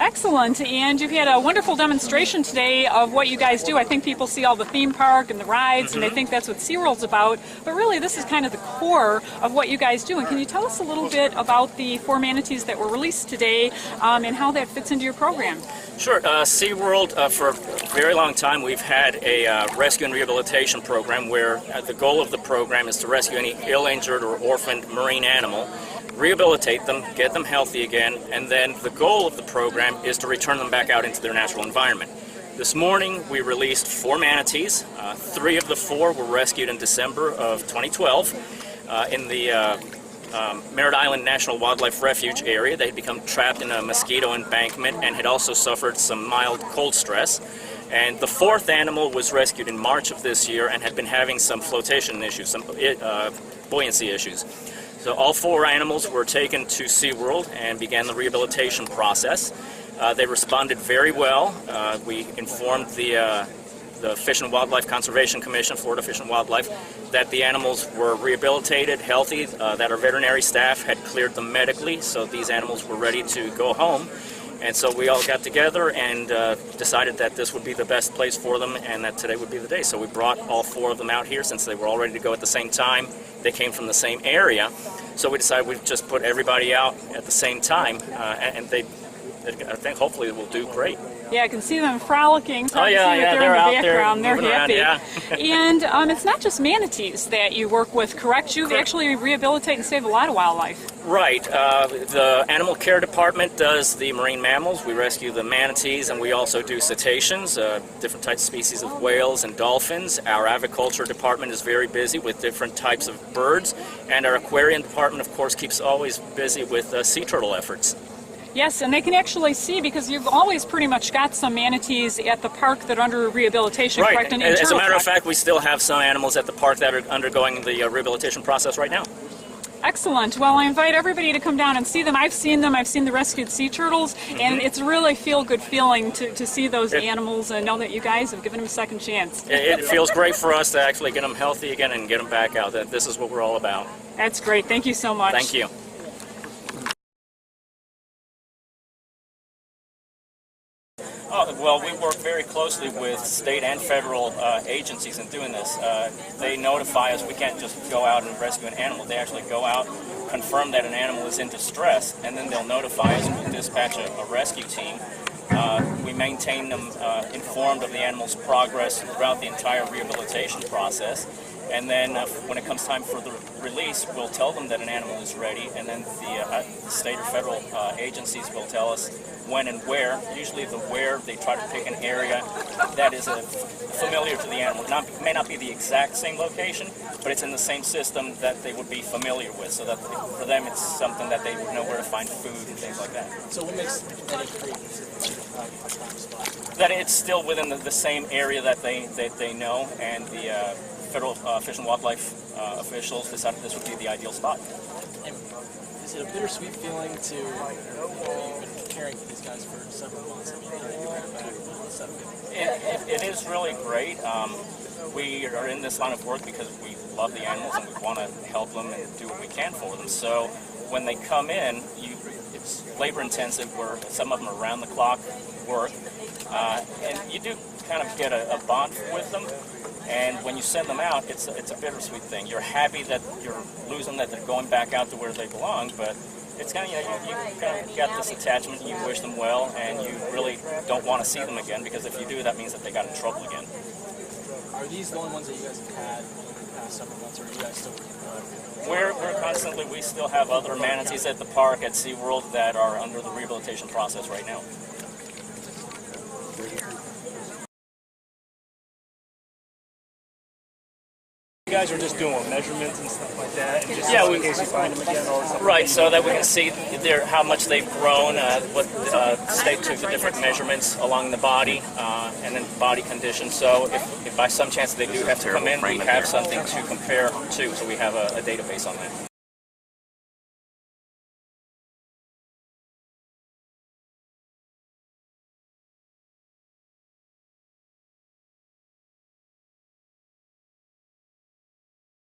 Excellent, and you've had a wonderful demonstration today of what you guys do. I think people see all the theme park and the rides, and they think that's what SeaWorld's about, but really this is kind of the core of what you guys do. And can you tell us a little bit about the 4 manatees that were released today and how that fits into your program? Sure. SeaWorld, for a very long time, we've had a rescue and rehabilitation program where the goal of the program is to rescue any ill, injured, or orphaned marine animal, rehabilitate them, get them healthy again, and then the goal of the program is to return them back out into their natural environment. This morning we released 4 manatees. 3 of the 4 were rescued in December of 2012 in the Merritt Island National Wildlife Refuge area. They had become trapped in a mosquito embankment and had also suffered some mild cold stress. And the 4th animal was rescued in March of this year and had been having some flotation issues, some buoyancy issues. So all 4 animals were taken to SeaWorld and began the rehabilitation process. They responded very well. We informed the Fish and Wildlife Conservation Commission, Florida Fish and Wildlife, that the animals were rehabilitated, healthy, that our veterinary staff had cleared them medically, so these animals were ready to go home. And so we all got together and decided that this would be the best place for them and that today would be the day. So we brought all 4 of them out here since they were all ready to go at the same time. They came from the same area. So we decided we'd just put everybody out at the same time and I think hopefully it will do great. Yeah, I can see them frolicking. Oh yeah, they're out in the background. there They're happy. around, yeah. And it's not just manatees that you work with, correct? You actually rehabilitate and save a lot of wildlife. Right. The animal care department does the marine mammals. We rescue the manatees, and we also do cetaceans, different types of species of whales and dolphins. Our aviculture department is very busy with different types of birds, and our aquarium department, of course, keeps always busy with sea turtle efforts. Yes, and they can actually see, because you've always pretty much got some manatees at the park that are under rehabilitation, right. correct? As a matter of fact, we still have some animals at the park that are undergoing the rehabilitation process right now. Excellent. Well, I invite everybody to come down and see them. I've seen them. I've seen the rescued sea turtles, and it's a really feel-good feeling to see those animals and know that you guys have given them a second chance. It feels great for us to actually get them healthy again and get them back out. This is what we're all about. That's great. Thank you so much. Thank you. Well, we work very closely with state and federal agencies in doing this. They notify us. We can't just go out and rescue an animal. They actually go out, confirm that an animal is in distress, and then they'll notify us and we'll dispatch a rescue team. We maintain them informed of the animal's progress throughout the entire rehabilitation process. And then when it comes time for the release, we'll tell them that an animal is ready, and then the state or federal agencies will tell us when and where. Usually the where, they try to pick an area that is familiar to the animal. It may not be the exact same location, but it's in the same system that they would be familiar with, so that for them it's something that they would know where to find food and things like that. So what makes Eddy Creek a prime spot? That it's still within the same area that they know, and the federal Fish and Wildlife officials decided this would be the ideal spot. And is it a bittersweet feeling to, you've been caring for these guys for several months, I mean, back and all this stuff? It is really great. We are in this line of work because we love the animals and we want to help them and do what we can for them. So when they come in, it's labor intensive, where some of them are around the clock work, and you do kind of get a bond with them. And when you send them out, it's a bittersweet thing. You're happy that you're losing, that they're going back out to where they belong, but it's kind of, you kind of got this attachment, you wish them well, and you really don't want to see them again, because if you do, that means that they got in trouble again. Are these the only ones that you guys have had in the past several months, or are you guys still working? We're constantly, we still have other manatees at the park, at SeaWorld, that are under the rehabilitation process right now. You guys are just doing measurements and stuff like that, and just Yeah, in case you find them again or something. Right, so that we can see how much they've grown, what state took the different measurements along the body, and then body condition. So if by some chance they do have to come in, we have something to compare to, so we have a database on that.